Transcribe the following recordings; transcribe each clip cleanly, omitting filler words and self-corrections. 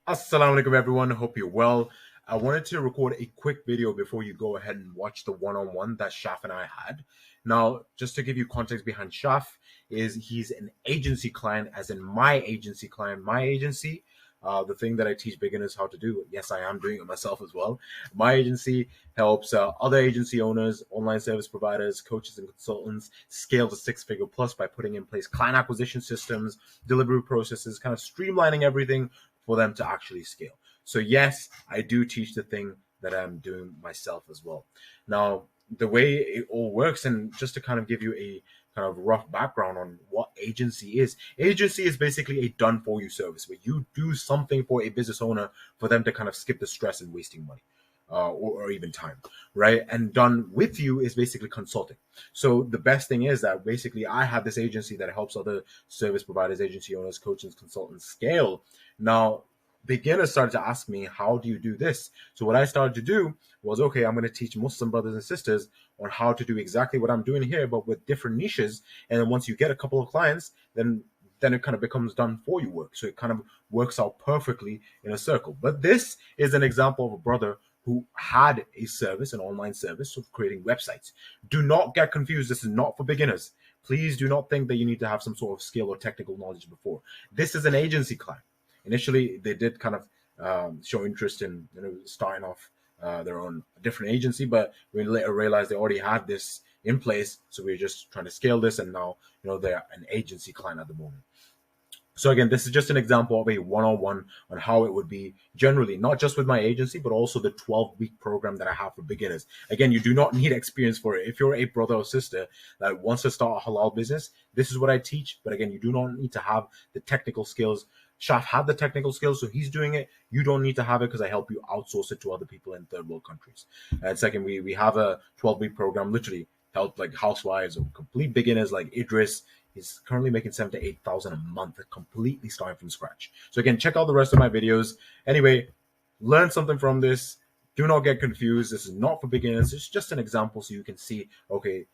Assalamu alaikum, everyone. Hope you're well. I wanted to record a quick video before you go ahead and watch the one-on-one that Shaf and I had. Now, just to give you context behind Shaf, he's an agency client, as in my agency client, my agency. The thing that I teach beginners how to do. Yes, I am doing it myself as well. My agency helps other agency owners, online service providers, coaches, and consultants scale to six-figure plus by putting in place client acquisition systems, delivery processes, kind of streamlining everything for them to actually scale. So yes, I do teach the thing that I'm doing myself as well. Now, the way it all works, and just to kind of give you a kind of rough background on what agency is basically a done for you service where you do something for a business owner for them to kind of skip the stress and wasting money. Or even time, right? And done with you is basically consulting. So the best thing is that basically I have this agency that helps other service providers, agency owners, coaches, consultants scale. Now, beginners started to ask me, how do you do this? So what I started to do was, okay, I'm going to teach Muslim brothers and sisters on how to do exactly what I'm doing here, but with different niches. And then once you get a couple of clients, then it kind of becomes done for you work. So it kind of works out perfectly in a circle. But this is an example of a brother who had a service, an online service of creating websites. Do not get confused. This is not for beginners. Please do not think that you need to have some sort of skill or technical knowledge before. This is an agency client. Initially, they did kind of show interest in starting off their own different agency, but we later realized they already had this in place. So we we're just trying to scale this, and now they're an agency client at the moment. So again, this is just an example of a one-on-one on how it would be generally, not just with my agency, but also the 12-week program that I have for beginners. Again, you do not need experience for it. If you're a brother or sister that wants to start a halal business, this is what I teach. But again, you do not need to have the technical skills. Shaf had the technical skills, so he's doing it. You don't need to have it because I help you outsource it to other people in third world countries. And second, we have a 12-week program, literally help like housewives or complete beginners like Idris. He's currently making $7,000 to $8,000 a month, completely starting from scratch. So again, check out the rest of my videos. Anyway, learn something from this. Do not get confused. This is not for beginners. It's just an example so you can see, okay,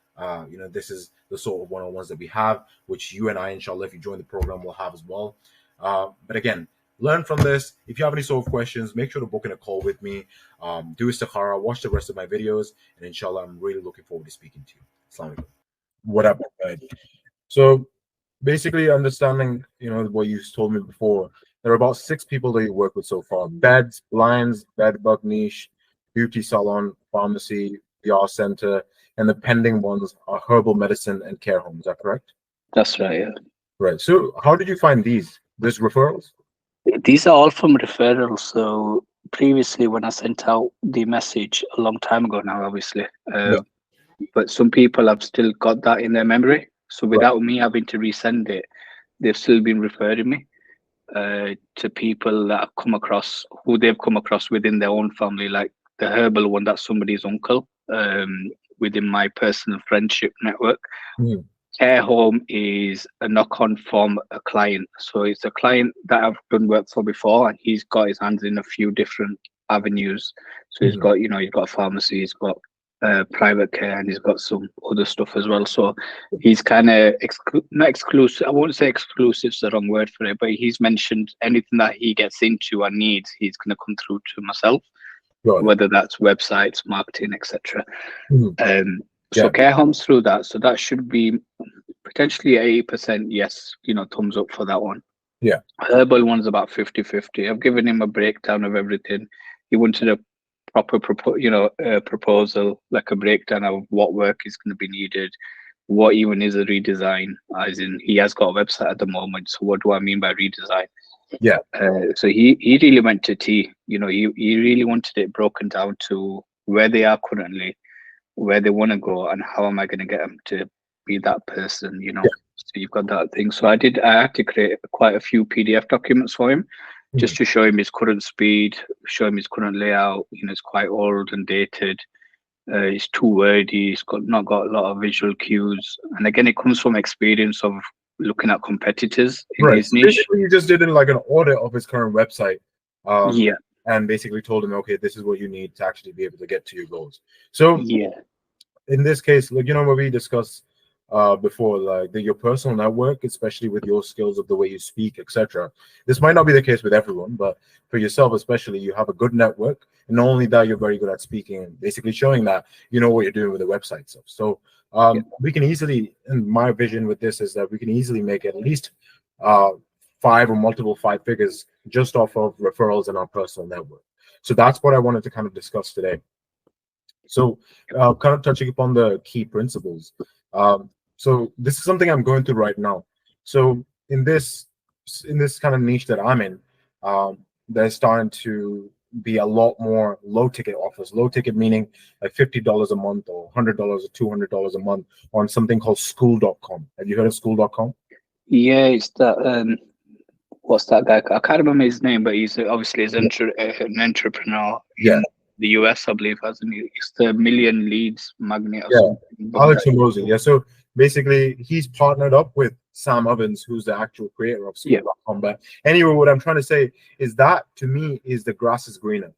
this is the sort of one-on-ones that we have, which you and I, inshallah, if you join the program, will have as well. But again, learn from this. If you have any sort of questions, make sure to book in a call with me. Do istikhara, watch the rest of my videos, and inshallah, I'm really looking forward to speaking to you. Assalamu alaikum. What up, guys? So basically understanding, what you told me before, there are about 6 people that you work with so far: beds, blinds, bed bug niche, beauty salon, pharmacy, VR center, and the pending ones are herbal medicine and care homes. Is that correct? That's right, yeah. Right. So how did you find these? These referrals? These are all from referrals. So previously, when I sent out the message a long time ago now, obviously, but some people have still got that in their memory. So without me having to resend it, they've still been referring me to people that have come across, who they've come across within their own family, like the herbal one, that's somebody's uncle within my personal friendship network. Mm. Care home is a knock-on from a client. So it's a client that I've done work for before, and he's got his hands in a few different avenues. So he's got, he's got a pharmacy, he's got private care, and he's got some other stuff as well. So he's kind of not exclusive. I won't say exclusive is the wrong word for it, but he's mentioned anything that he gets into and needs, he's going to come through to myself, whether that's websites, marketing, etc. So care homes through that. So that should be potentially 80% yes, thumbs up for that one. Yeah. Herbal one's about 50-50. I've given him a breakdown of everything. He wanted a proper proposal, like a breakdown of what work is going to be needed, what even is a redesign, as in he has got a website at the moment. So what do I mean by redesign? Yeah. So he really went to T. He really wanted it broken down to where they are currently, where they want to go, and how am I going to get them to be that person, So you've got that thing. So I had to create quite a few PDF documents for him, just to show him his current speed, show him his current layout. It's quite old and dated. It's too wordy. It's not got a lot of visual cues. And again, it comes from experience of looking at competitors in his niche. Basically, you just did like an audit of his current website. Yeah. And basically told him, okay, this is what you need to actually be able to get to your goals. So yeah, in this case, like, where we discuss before, like your personal network, especially with your skills of the way you speak, etc. This might not be the case with everyone, but for yourself especially, you have a good network, and not only that, you're very good at speaking and basically showing that you know what you're doing with the website stuff. So Yeah. we can easily, and my vision with this is that we can easily make at least uh, five or multiple five figures just off of referrals in our personal network. So that's what I wanted to kind of discuss today. So, kind of touching upon the key principles. So this is something I'm going through right now. So in this kind of niche that I'm in, there's starting to be a lot more low ticket offers. Low ticket meaning like $50 a month or $100 or $200 a month on something called school.com. Have you heard of school.com? Yeah, it's that. What's that guy? I can't remember his name, but he's obviously an entrepreneur Yeah, in the US, I believe, hasn't he? It's the Million Leads Magnet or yeah. something. Alex Hormozy. Yeah. So basically, he's partnered up with Sam Ovens, who's the actual creator of Yeah, School.com. But anyway, what I'm trying to say is that to me is the grass is greener,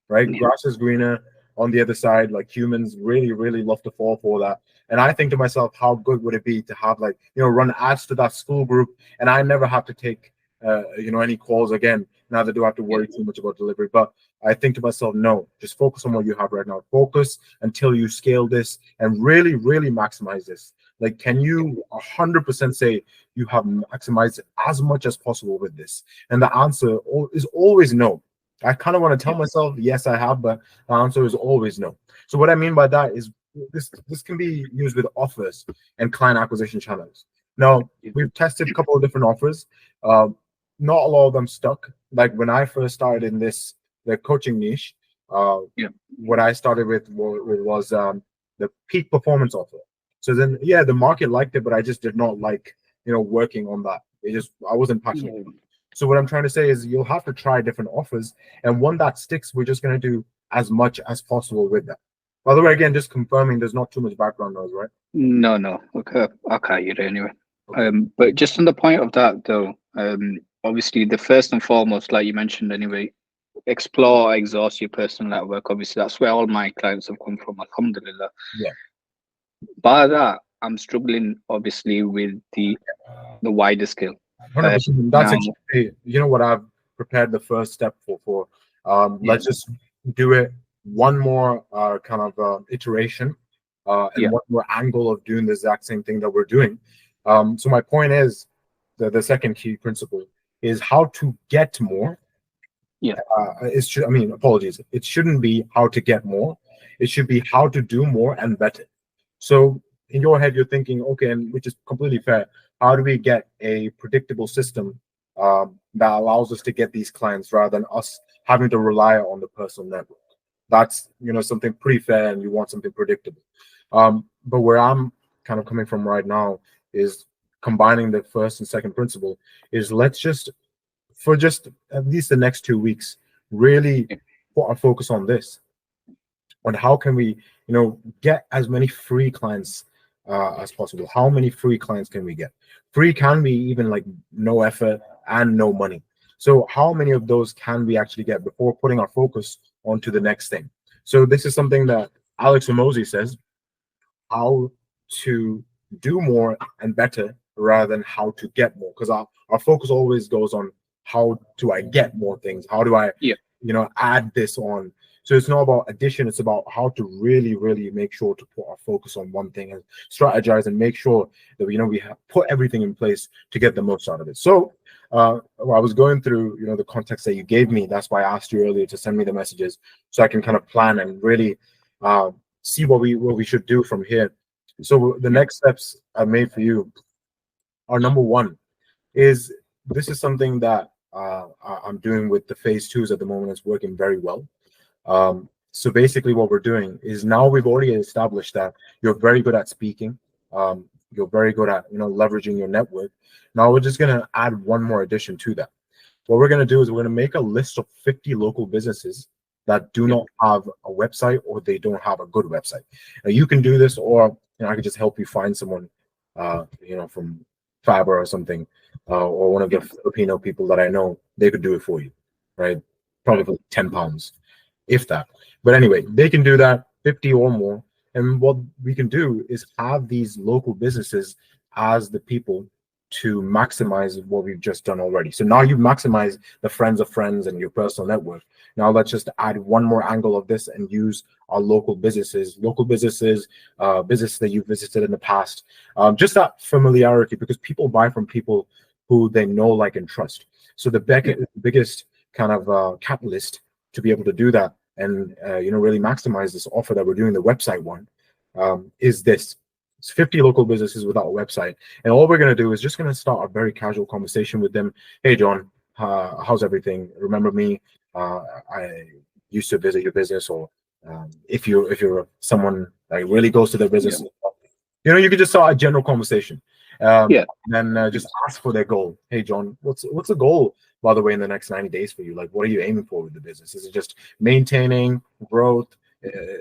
right? yeah, Grass is greener on the other side. Like humans really, really love to fall for that. And I think to myself, how good would it be to have like, run ads to that school group and I never have to take, any calls again. Neither do I have to yeah, worry too much about delivery. But I think to myself, no, just focus on what you have right now. Focus until you scale this and really, really maximize this. Like, can you 100% say you have maximized as much as possible with this? And the answer is always no. I kind of want to tell yeah, myself, yes, I have, but the answer is always no. So what I mean by that is this can be used with offers and client acquisition channels. Now, yeah, we've tested a couple of different offers. Um, Not a lot of them stuck. Like when I first started in the coaching niche, uh, yeah, what I started with was the peak performance offer. So then, yeah, the market liked it, but I just did not like, working on that. I wasn't passionate. yeah. So what I'm trying to say is you'll have to try different offers, and one that sticks, we're just going to do as much as possible with that. By the way, again, just confirming there's not too much background noise, right? No, no. Okay, I can't hear it anyway. Okay. But just on the point of that, though, obviously the first and foremost, like you mentioned anyway, explore, exhaust your personal network. Obviously, that's where all my clients have come from. Alhamdulillah. Yeah. By that, I'm struggling obviously with the wider scale. 100%. That's Now, actually, what I've prepared the first step for. yeah, Let's just do it one more kind of iteration and yeah, one more angle of doing the exact same thing that we're doing. So my point is the second key principle is how to get more. yeah, I mean, apologies. It shouldn't be how to get more. It should be how to do more and better. So in your head, you're thinking, okay, and which is completely fair. How do we get a predictable system that allows us to get these clients rather than us having to rely on the personal network? That's something pretty fair, and you want something predictable. But where I'm kind of coming from right now is combining the first and second principle. Is let's just for just at least the next 2 weeks really yeah, put our focus on this, on how can we get as many free clients as possible. How many free clients can we get? Free can be even like no effort and no money. So how many of those can we actually get before putting our focus onto the next thing? So this is something that Alex Omozi says, how to do more and better rather than how to get more, because our focus always goes on how do I get more things, how do I yeah, add this on. So it's not about addition, it's about how to really, really make sure to put our focus on one thing and strategize and make sure that we have put everything in place to get the most out of it. So I was going through the context that you gave me. That's why I asked you earlier to send me the messages so I can kind of plan and really see what we should do from here. So the yeah, next steps I made for you are, number one is, this is something that I'm doing with the phase twos at the moment. It's working very well. So basically what we're doing is, now we've already established that you're very good at speaking. You're very good at leveraging your network. Now we're just going to add one more addition to that. What we're going to do is we're going to make a list of 50 local businesses that do yeah, not have a website, or they don't have a good website. Now you can do this, or I could just help you find someone from Faber or something, or one of the yeah. Filipino people that I know. They could do it for you, right? Probably Right. for £10, if that. But anyway, they can do that, 50 or more. And what we can do is have these local businesses as the people to maximize what we've just done already. So now you've maximized the friends of friends and your personal network. Now let's just add one more angle of this and use our local businesses, businesses that you've visited in the past. Just that familiarity, because people buy from people who they know, like, and trust. So the biggest kind of catalyst to be able to do that and really maximize this offer that we're doing, the website one, is this. It's 50 local businesses without a website. And all we're going to do is just going to start a very casual conversation with them. Hey, John, how's everything? Remember me? I used to visit your business. Or if you're someone that really goes to their business, you can just start a general conversation. And then just ask for their goal. Hey, John, what's the goal, by the way, in the next 90 days for you? Like, what are you aiming for with the business? Is it just maintaining growth,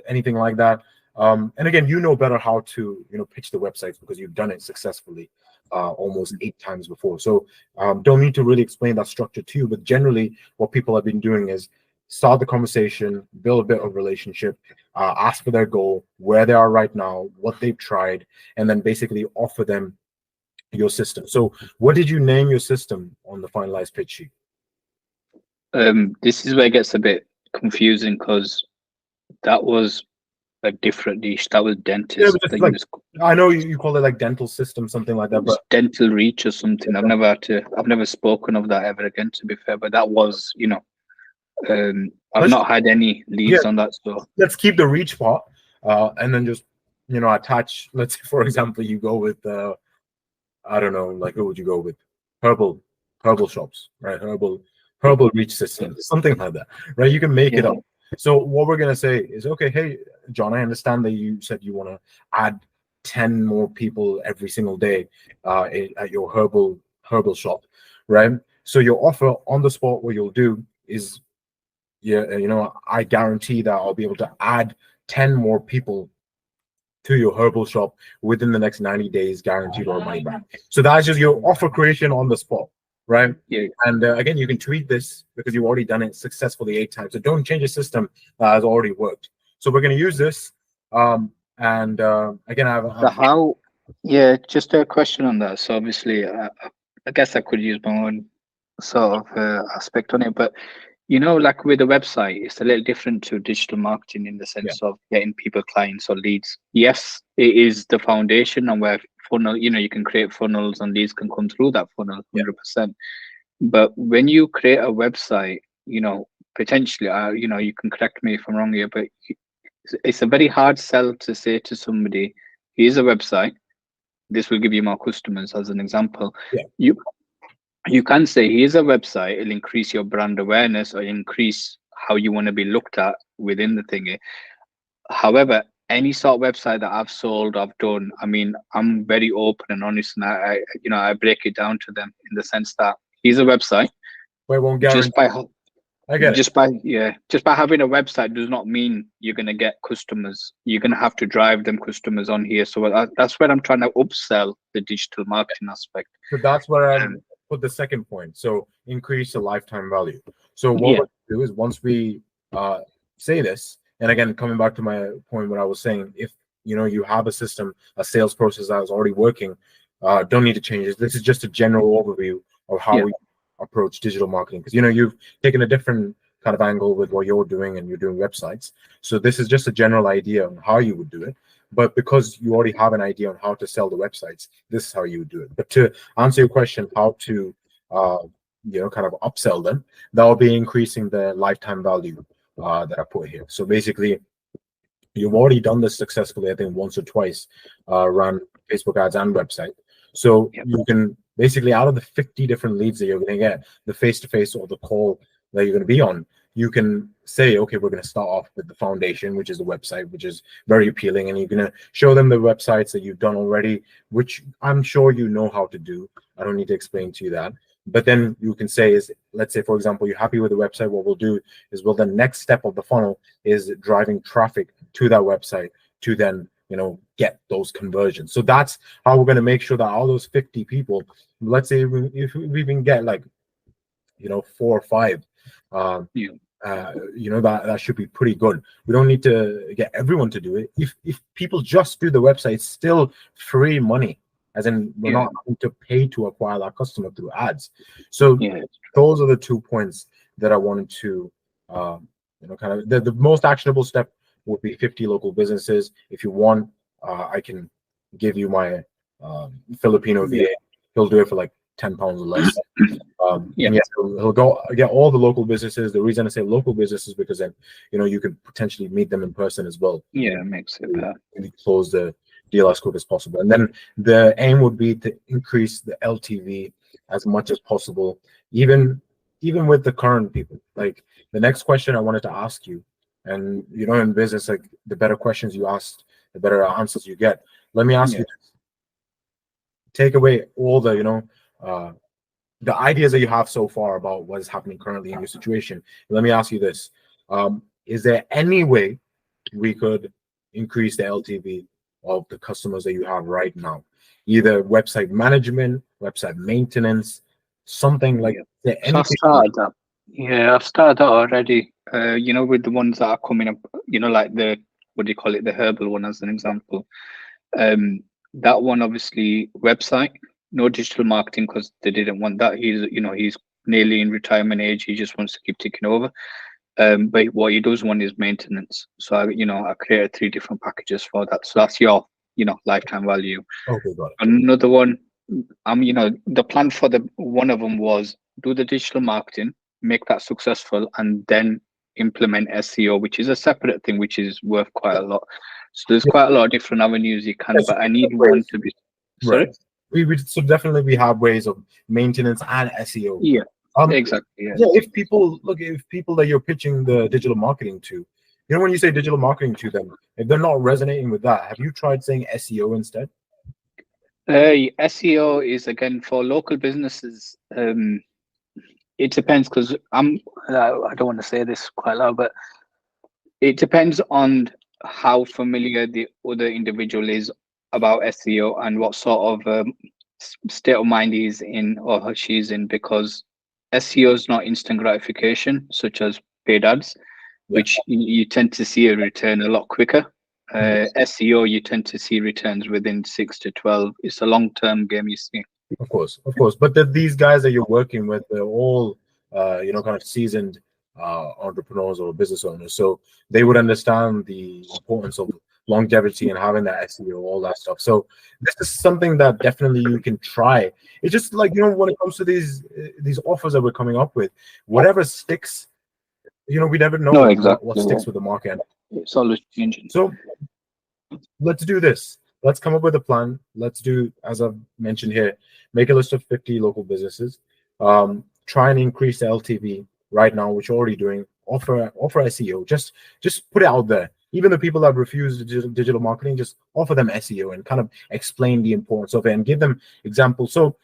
anything like that? And again, you know better how to pitch the websites, because you've done it successfully almost 8 times before. So don't need to really explain that structure to you. But generally, what people have been doing is start the conversation, build a bit of relationship, ask for their goal, where they are right now, what they've tried, and then basically offer them your system. So what did you name your system on the finalized pitch sheet? This is where it gets a bit confusing, because that was a different niche. That was dentist. I know you call it like dental system, something like that, but dental reach or something. I've never spoken of that ever again, to be fair. But that was, I've not had any leads on that. So let's keep the reach part, and then just attach. Let's say, for example, you go with I don't know, like, who would you go with? Herbal shops, right? Herbal reach system, something like that, right? You can make it up. So what we're gonna say is, okay, hey, John, I understand that you said you want to add 10 more people every single day at your herbal shop, right? So your offer on the spot, what you'll do is, I guarantee that I'll be able to add 10 more people to your herbal shop within the next 90 days, guaranteed or money back. So that's just your offer creation on the spot, right? Yeah. And again, you can tweak this because you've already done it successfully 8 times. So don't change a system that has already worked. So we're going to use this. Again, just a question on that. So obviously, I guess I could use my own sort of aspect on it, but like with a website, it's a little different to digital marketing in the sense of getting people, clients, or leads. Yes, it is the foundation, and where funnel, you can create funnels and leads can come through that funnel 100%. But when you create a website, potentially, you can correct me if I'm wrong here, but it's a very hard sell to say to somebody, here's a website, this will give you more customers, as an example. You can say, here's a website, it'll increase your brand awareness or increase how you want to be looked at within the thingy. However, any sort of website that I've sold, I've done, I mean, I'm very open and honest, and I break it down to them in the sense that here's a website. Just by having a website does not mean you're going to get customers. You're going to have to drive them customers on here. So that's where I'm trying to upsell the digital marketing aspect. So that's where I put the second point. So increase the lifetime value. So what we'll do is, once we say this, and again, coming back to my point, what I was saying, if you have a system, a sales process that is already working, don't need to change it. This is just a general overview of how we approach digital marketing, because you've taken a different kind of angle with what you're doing, and you're doing websites. So this is just a general idea on how you would do it. But because you already have an idea on how to sell the websites, this is how you would do it. But to answer your question, how to kind of upsell them, that will be increasing the lifetime value that I put here. So basically, you've already done this successfully, I think once or twice, run Facebook ads and website. So you can basically, out of the 50 different leads that you're going to get, the face-to-face or the call that you're going to be on, you can say, okay, we're going to start off with the foundation, which is the website, which is very appealing. And you're going to show them the websites that you've done already, which I'm sure you know how to do. I don't need to explain to you that. But then you can say, let's say, for example, you're happy with the website. What we'll do is, the next step of the funnel is driving traffic to that website to then, get those conversions. So that's how we're going to make sure that all those 50 people, let's say if we even get 4 or 5, that should be pretty good. We don't need to get everyone to do it. If people just do the website, it's still free money, as in we're Yeah, not having to pay to acquire that customer through ads. So yeah, those are the 2 points that I wanted to, kind of the most actionable step would be 50 local businesses. If you want, I can give you my Filipino yeah, VA. He'll do it for like £10 or less. yeah, And yeah, he'll go get all the local businesses. The reason I say local businesses because then you could potentially meet them in person as well yeah. Makes it to better. really close the deal as quick as possible. And then the aim would be to increase the LTV as much as possible, even with the current people. Like the next question I wanted to ask you, and in business, like the better questions you ask, the better answers you get. Let me ask Yeah, you, take away all uh, the ideas that you have so far about what is happening currently in your situation. Let me ask you this: is there any way we could increase the LTV of the customers that you have right now? Either website management, website maintenance, something like yeah. that. So I've Anything? started that. Yeah, I've started that already. With the ones that are coming up, like the what do you call it, the herbal one as an example. Um, that one obviously website, no digital marketing because they didn't want that. He's nearly in retirement age. He just wants to keep ticking over. But what he does want is maintenance. So I created 3 different packages for that. So that's your, lifetime value. Okay, got it. Another one, the plan for the one of them was do the digital marketing, make that successful, and then implement SEO, which is a separate thing, which is worth quite a lot. So there's Yeah, quite a lot of different avenues you can, yeah, so but I we have need one ways, to be. right? Sorry. We so definitely we have ways of maintenance and SEO. Yeah, Um, exactly. Yeah. yeah, if people that you're pitching the digital marketing to, when you say digital marketing to them, if they're not resonating with that, have you tried saying SEO instead? SEO is again for local businesses. It depends because I don't want to say this quite loud, but it depends on how familiar the other individual is about SEO and what sort of state of mind he's in or she's in, because SEO is not instant gratification, such as paid ads, Yeah, which you tend to see a return a lot quicker. of course, SEO, you tend to see returns within 6 to 12. It's a long-term game, you see. of course, of course. But these guys that you're working with, they're all, kind of seasoned entrepreneurs or business owners, so they would understand the importance of longevity and having that SEO, all that stuff. So this is something that definitely you can try. It's just like when it comes to these offers that we're coming up with, whatever sticks. We never know No, what exactly. sticks Yeah. with the market. It's always changing. So let's do this. Let's come up with a plan. Let's do, as I've mentioned here, make a list of 50 local businesses. Try and increase the LTV right now, which you're already doing. Offer SEO. Just put it out there. Even the people that refuse digital marketing, just offer them SEO and kind of explain the importance of it and give them examples. So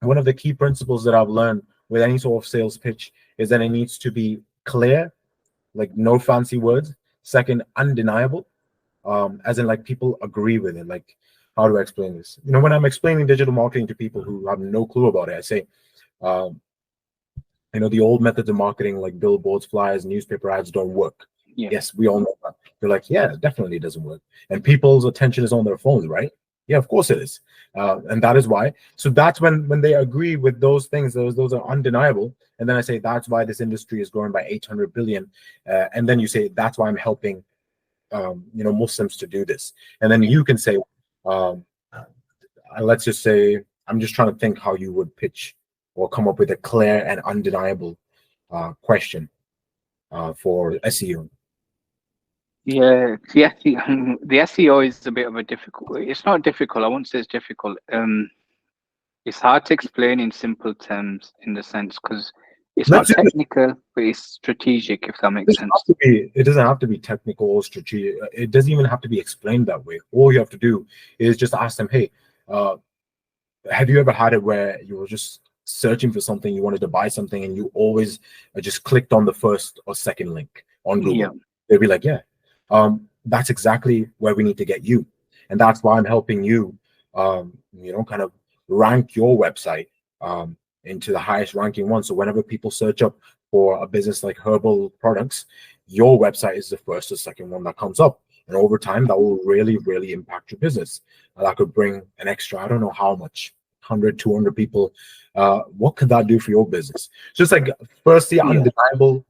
one of the key principles that I've learned with any sort of sales pitch is that it needs to be clear, like no fancy words. Second, undeniable, as in like people agree with it. Like, how do I explain this? When I'm explaining digital marketing to people who have no clue about it, I say, um, the old methods of marketing like billboards, flyers, newspaper ads don't work. Yeah. Yes, we all know that. They're like, yeah, definitely it doesn't work. And people's attention is on their phones, right? Yeah, of course it is. And that is why. So that's when they agree with those things, those are undeniable. And then I say, that's why this industry is growing by 800 billion. And then you say, that's why I'm helping Muslims to do this. And then you can say, um, let's just say, I'm just trying to think how you would pitch or come up with a clear and undeniable question for SEO. Yeah, the SEO is a bit of a difficult. It's not difficult. I won't say it's difficult. It's hard to explain in simple terms in the sense because it's Let's not do this. technical, but it's strategic. If that makes sense. It doesn't have to be technical or strategic. It doesn't even have to be explained that way. All you have to do is just ask them, hey, have you ever had it where you were just searching for something, you wanted to buy something, and you always just clicked on the first or second link on Yeah, Google? They'll be like, yeah, that's exactly where we need to get you. And that's why I'm helping you, kind of rank your website into the highest ranking one. So whenever people search up for a business like herbal products, your website is the first or second one that comes up. And over time, that will really, really impact your business. That could bring an extra, I don't know how much, 100, 200 people. What could that do for your business? Just like, firstly, Yeah.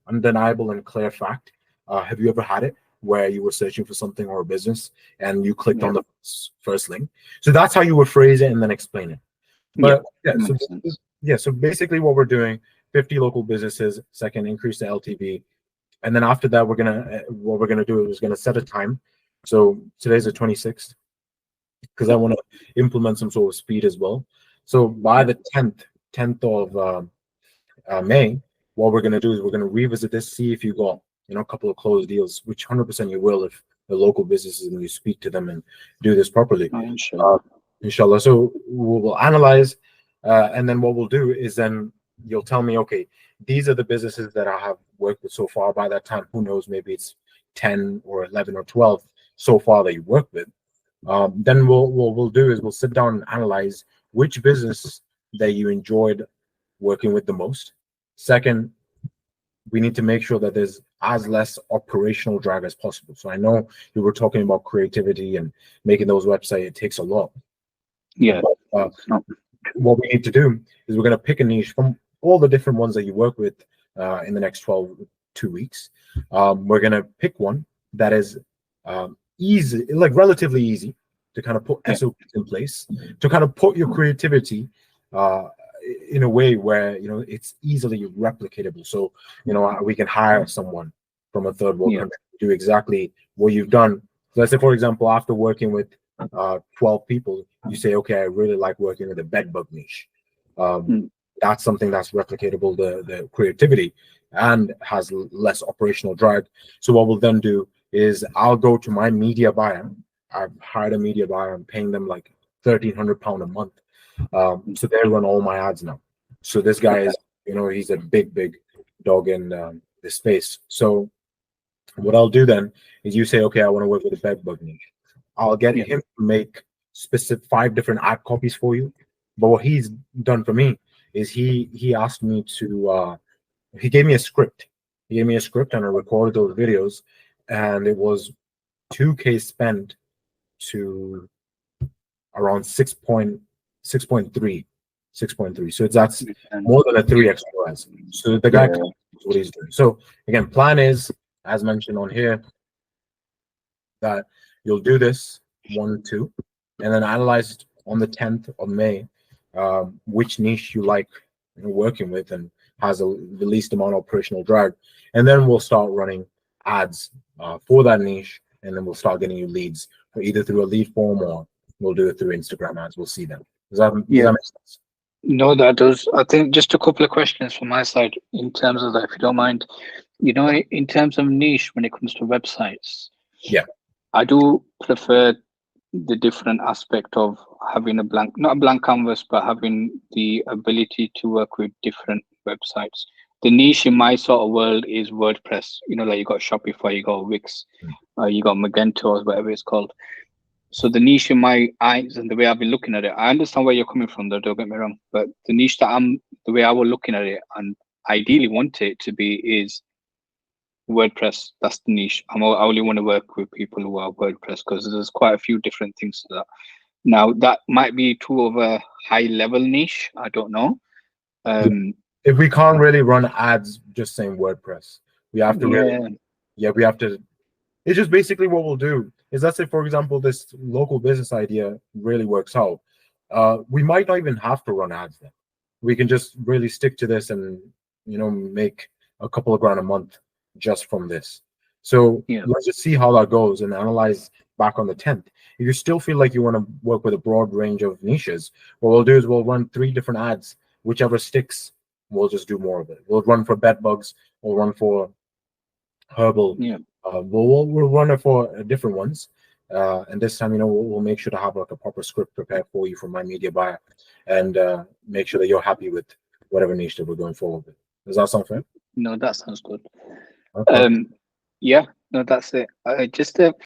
undeniable and clear fact. Have you ever had it where you were searching for something or a business and you clicked Yeah. on the first link? So that's how you would phrase it and then explain it. Yeah. But yeah, Makes sense. so basically what we're doing, 50 local businesses, second, increase the LTV. And then after that, what we're gonna do is gonna set a time. So today's the 26th, because I want to implement some sort of speed as well. So by Yeah. the 10th of May, what we're gonna do is we're gonna revisit this, see if you got a couple of closed deals, which 100% you will if the local businesses and you speak to them and do this properly. Uh, Inshallah. inshallah. So we'll analyze, and then what we'll do is then you'll tell me, okay, these are the businesses that I have worked with so far. By that time, who knows, maybe it's 10 or 11 or 12 so far that you worked with. Then what we'll do is we'll sit down and analyze which business that you enjoyed working with the most. Second, we need to make sure that there's as less operational drag as possible. So I know you were talking about creativity and making those websites. It takes a lot. Yeah. But, what we need to do is we're going to pick a niche from all the different ones that you work with in the next 2 weeks. We're going to pick one that is easy, like relatively easy to kind of put Yeah. SOPs in place, to kind of put your creativity in a way where it's easily replicatable. So we can hire someone from a third world Yeah. country to do exactly what you've done. So let's say, for example, after working with 12 people, you say, okay, I really like working with a bed bug niche. Mm. That's something that's replicatable, the creativity, and has less operational drag. So what we'll then do is I'll go to my media buyer. I've hired a media buyer. I'm paying them like £1,300 a month. So they run all my ads now. So this guy is, he's a big dog in this space. So what I'll do then is you say, okay, I want to work with a bed bug niche. I'll get Yeah. him to make specific 5 different ad copies for you. But what he's done for me is he asked me to he gave me a script. He gave me a script and I recorded those videos, and it was 2K spent to around 6.3. So that's more than a 3x rise. So the guy Yeah. knows what he's doing. So again, plan is, as mentioned on here, that you'll do this 1, 2, and then analyze on the 10th of May which niche you like working with and has the least amount of operational drag, and then we'll start running ads for that niche, and then we'll start getting you leads either through a lead form or we'll do it through Instagram ads. We'll see them. Does that Yeah. make sense? No, that does. I think just a couple of questions from my side in terms of that, if you don't mind. In terms of niche, when it comes to websites, Yeah. I do prefer the different aspect of having not a blank canvas, but having the ability to work with different websites. The niche in my sort of world is WordPress. Like you got Shopify, you got Wix, you got Magento, or whatever it's called. So the niche in my eyes and the way I've been looking at it, I understand where you're coming from, though, don't get me wrong. But the niche the way I was looking at it and ideally want it to be is WordPress. That's the niche. I only want to work with people who are WordPress because there's quite a few different things to that. Now, that might be too of a high level niche. I don't know. If we can't really run ads just saying WordPress, we have to we have to. It's just basically what we'll do is, let's say, for example, this local business idea really works out. We might not even have to run ads then. We can just really stick to this and make a couple of grand a month just from this. So let's just see how that goes and analyze back on the 10th. If you still feel like you want to work with a broad range of niches, what we'll do is we'll run 3 different ads. Whichever sticks, we'll just do more of it. We'll run for bed bugs. We'll run for herbal. We'll run it for different ones. And this time, we'll make sure to have like a proper script prepared for you from my media buyer, and make sure that you're happy with whatever niche that we're going forward with. Does that sound fair? No, that sounds good. Okay. Yeah, no, that's it. Just